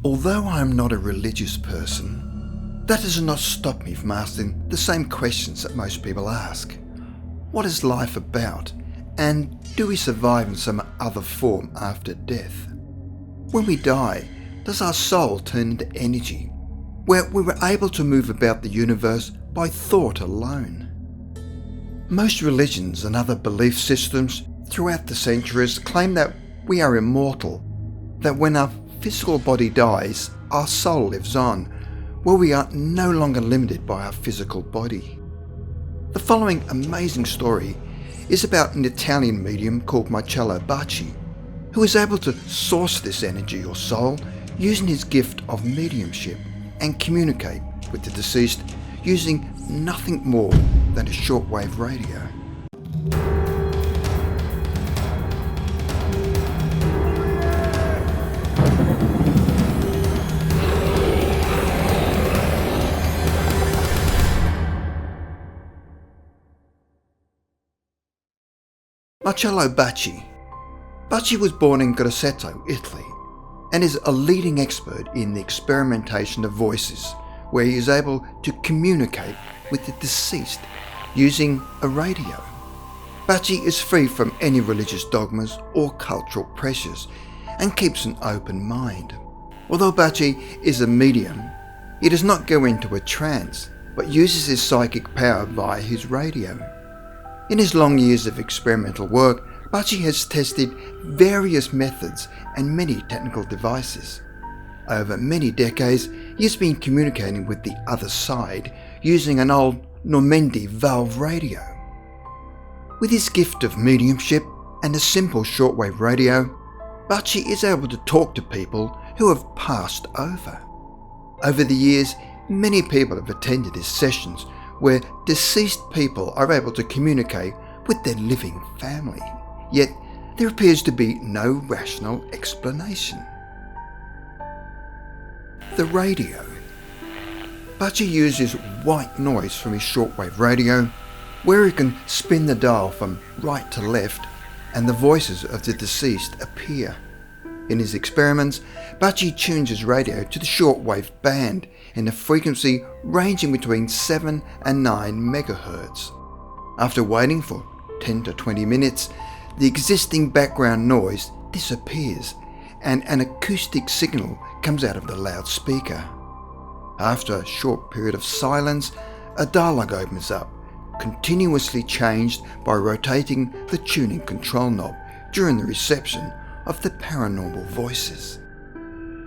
Although I am not a religious person, that does not stop me from asking the same questions that most people ask. What is life about? And do we survive in some other form after death? When we die, does our soul turn into energy, where we were able to move about the universe by thought alone? Most religions and other belief systems throughout the centuries claim that we are immortal, that when our physical body dies, our soul lives on, where we are no longer limited by our physical body. The following amazing story is about an Italian medium called Marcello Bacci, who is able to source this energy or soul using his gift of mediumship and communicate with the deceased using nothing more than a shortwave radio. Marcello Bacci. Bacci was born in Grosseto, Italy, and is a leading expert in the experimentation of voices, where he is able to communicate with the deceased using a radio. Bacci is free from any religious dogmas or cultural pressures and keeps an open mind. Although Bacci is a medium, he does not go into a trance, but uses his psychic power via his radio. In his long years of experimental work, Bacci has tested various methods and many technical devices. Over many decades, he has been communicating with the other side using an old Normandy valve radio. With his gift of mediumship and a simple shortwave radio, Bacci is able to talk to people who have passed over. Over the years, many people have attended his sessions where deceased people are able to communicate with their living family, yet there appears to be no rational explanation. The radio. Bacci uses white noise from his shortwave radio, where he can spin the dial from right to left and the voices of the deceased appear. In his experiments, Bacci tunes his radio to the shortwave band in a frequency ranging between 7 and 9 megahertz. After waiting for 10 to 20 minutes, the existing background noise disappears and an acoustic signal comes out of the loudspeaker. After a short period of silence, a dialogue opens up, continuously changed by rotating the tuning control knob during the reception of the paranormal voices.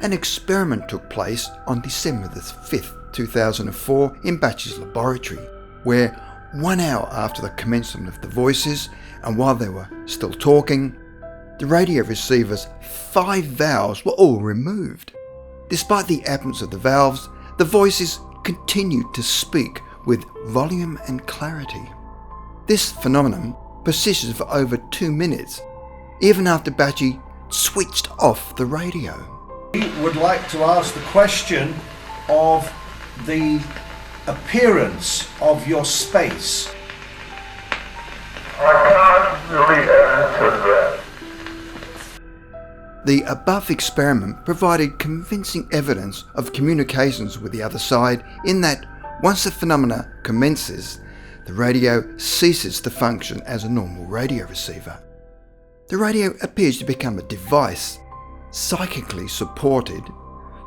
An experiment took place on December the 5th, 2004 in Bacci's laboratory, where 1 hour after the commencement of the voices and while they were still talking, the radio receiver's 5 valves were all removed. Despite the absence of the valves, the voices continued to speak with volume and clarity. This phenomenon persisted for over 2 minutes, even after Bacci switched off the radio. We would like to ask the question of the appearance of your space. I can't really answer that. The above experiment provided convincing evidence of communications with the other side in that once the phenomena commences, the radio ceases to function as a normal radio receiver. The radio appears to become a device, psychically supported,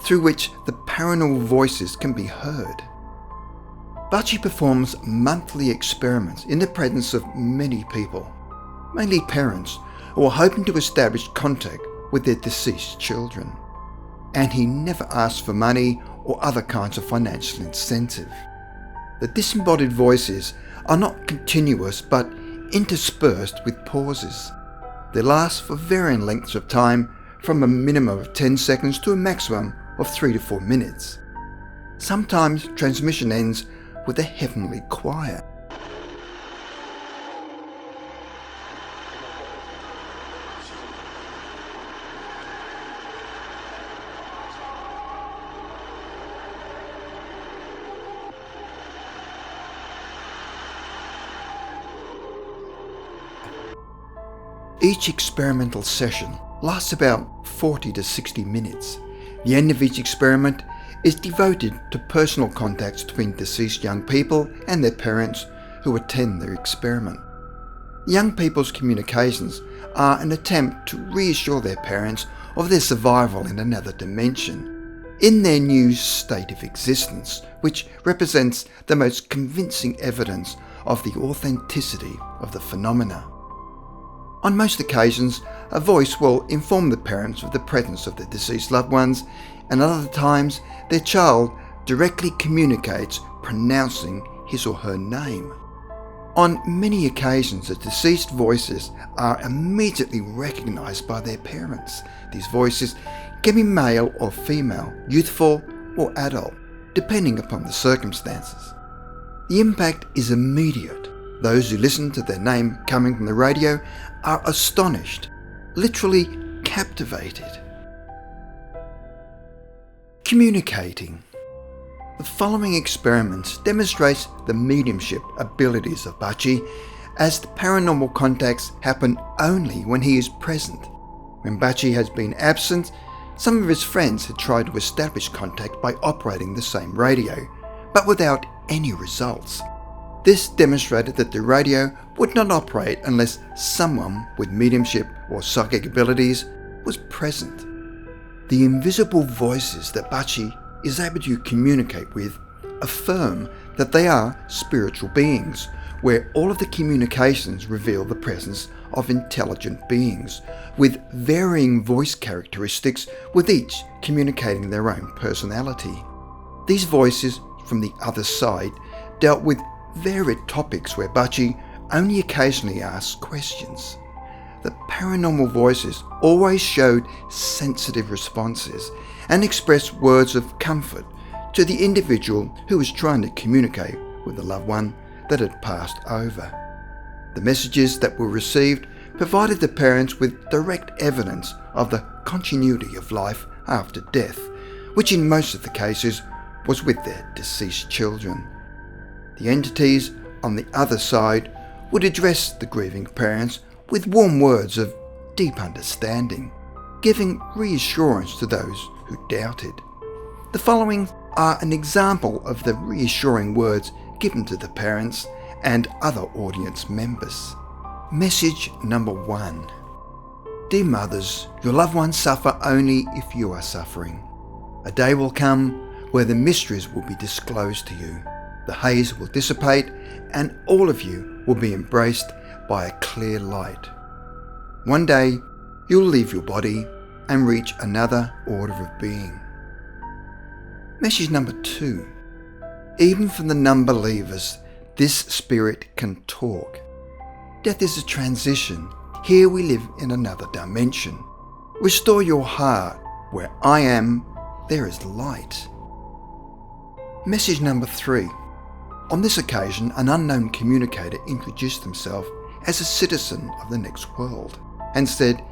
through which the paranormal voices can be heard. Bacci performs monthly experiments in the presence of many people, mainly parents who are hoping to establish contact with their deceased children. And he never asks for money or other kinds of financial incentive. The disembodied voices are not continuous but interspersed with pauses. They last for varying lengths of time, from a minimum of 10 seconds to a maximum of 3 to 4 minutes. Sometimes transmission ends with a heavenly choir. Each experimental session lasts about 40 to 60 minutes The end of each experiment is devoted to personal contacts between deceased young people and their parents who attend their experiment. Young people's communications are an attempt to reassure their parents of their survival in another dimension, in their new state of existence, which represents the most convincing evidence of the authenticity of the phenomena. On most occasions, a voice will inform the parents of the presence of their deceased loved ones, and at other times, their child directly communicates pronouncing his or her name. On many occasions, the deceased voices are immediately recognised by their parents. These voices can be male or female, youthful or adult, depending upon the circumstances. The impact is immediate. Those who listen to their name coming from the radio are astonished, literally captivated. Communicating. The following experiments demonstrates the mediumship abilities of Bacci, as the paranormal contacts happen only when he is present. When Bacci has been absent, some of his friends had tried to establish contact by operating the same radio, but without any results. This demonstrated that the radio would not operate unless someone with mediumship or psychic abilities was present. The invisible voices that Bacci is able to communicate with affirm that they are spiritual beings, where all of the communications reveal the presence of intelligent beings with varying voice characteristics, with each communicating their own personality. These voices from the other side dealt with varied topics where Bacci only occasionally asked questions. The paranormal voices always showed sensitive responses and expressed words of comfort to the individual who was trying to communicate with the loved one that had passed over. The messages that were received provided the parents with direct evidence of the continuity of life after death, which in most of the cases was with their deceased children. The entities on the other side would address the grieving parents with warm words of deep understanding, giving reassurance to those who doubted. The following are an example of the reassuring words given to the parents and other audience members. Message number 1. Dear mothers, your loved ones suffer only if you are suffering. A day will come where the mysteries will be disclosed to you. The haze will dissipate and all of you will be embraced by a clear light. One day, you'll leave your body and reach another order of being. Message number 2. Even for the non-believers, this spirit can talk. Death is a transition. Here we live in another dimension. Restore your heart. Where I am, there is light. Message number 3. On this occasion, an unknown communicator introduced himself as a citizen of the next world and said,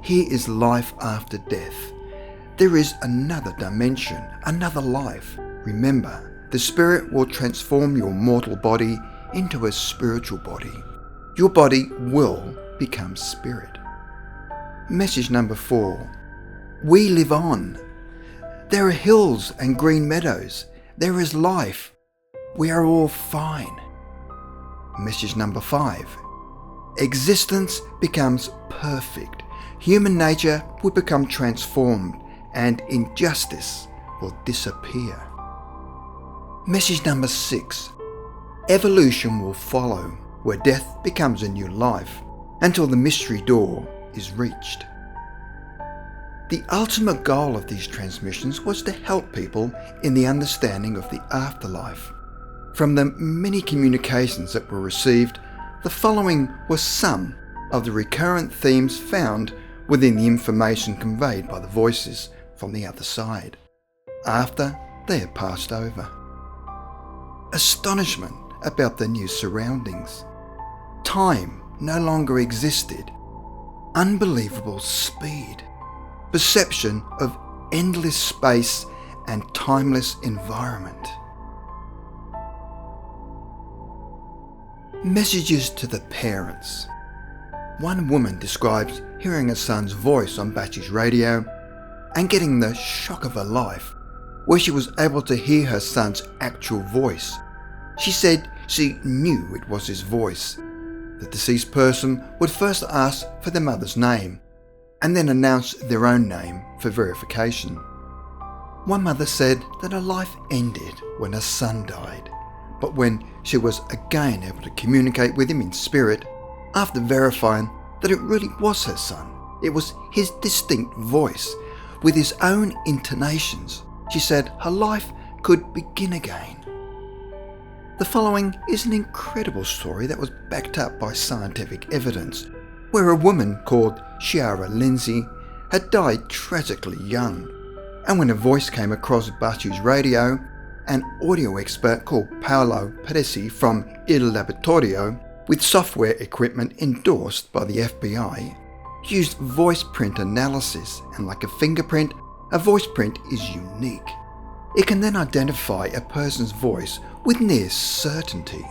"Here is life after death. There is another dimension, another life. Remember, the spirit will transform your mortal body into a spiritual body. Your body will become spirit." Message number 4. We live on. There are hills and green meadows. There is life. We are all fine. Message number 5. Existence becomes perfect. Human nature will become transformed and injustice will disappear. Message number 6. Evolution will follow, where death becomes a new life until the mystery door is reached. The ultimate goal of these transmissions was to help people in the understanding of the afterlife. From the many communications that were received, the following were some of the recurrent themes found within the information conveyed by the voices from the other side, after they had passed over. Astonishment about their new surroundings. Time no longer existed. Unbelievable speed. Perception of endless space and timeless environment. Messages to the parents. One woman describes hearing her son's voice on Bacci's radio and getting the shock of her life, where she was able to hear her son's actual voice. She said she knew it was his voice. The deceased person would first ask for their mother's name and then announce their own name for verification. One mother said that her life ended when her son died, but when she was again able to communicate with him in spirit, after verifying that it really was her son, it was his distinct voice with his own intonations, she said her life could begin again. The following is an incredible story that was backed up by scientific evidence, where a woman called Chiara Lindsay had died tragically young, and when a voice came across Bacci's radio, an audio expert called Paolo Pedesi from Il Laboratorio, with software equipment endorsed by the FBI, used voice print analysis, and like a fingerprint, a voice print is unique. It can then identify a person's voice with near certainty.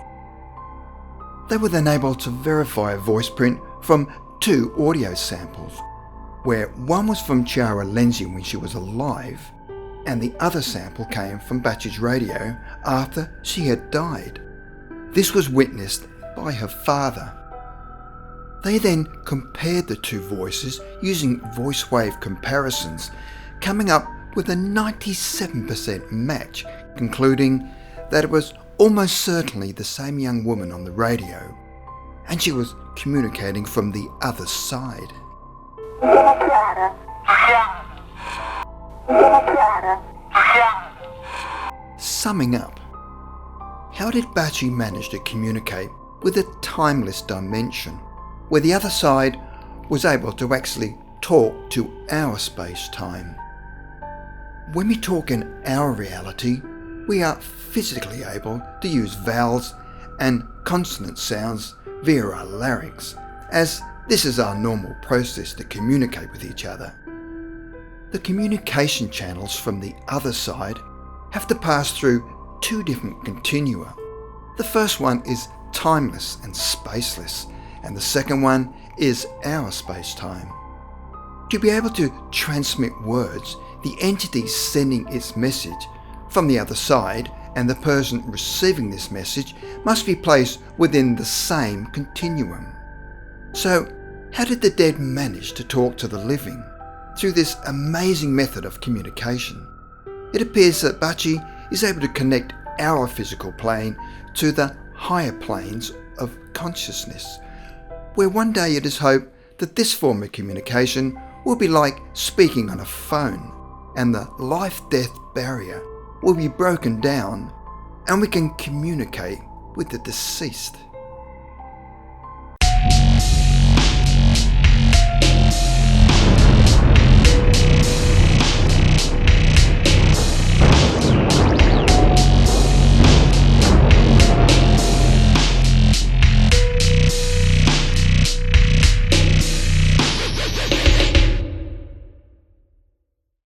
They were then able to verify a voice print from 2 audio samples, where one was from Chiara Lindsay when she was alive, and the other sample came from Bacci's radio after she had died. This was witnessed by her father. They then compared the 2 voices using voice wave comparisons, coming up with a 97% match, concluding that it was almost certainly the same young woman on the radio, and she was communicating from the other side. Summing up, how did Bacci manage to communicate with a timeless dimension, where the other side was able to actually talk to our space-time? When we talk in our reality, we are physically able to use vowels and consonant sounds via our larynx, as this is our normal process to communicate with each other. The communication channels from the other side have to pass through 2 different continua. The first one is timeless and spaceless, and the second one is our space-time. To be able to transmit words, the entity sending its message from the other side and the person receiving this message must be placed within the same continuum. So, how did the dead manage to talk to the living through this amazing method of communication? It appears that Bacci is able to connect our physical plane to the higher planes of consciousness, where one day it is hoped that this form of communication will be like speaking on a phone, and the life-death barrier will be broken down and we can communicate with the deceased.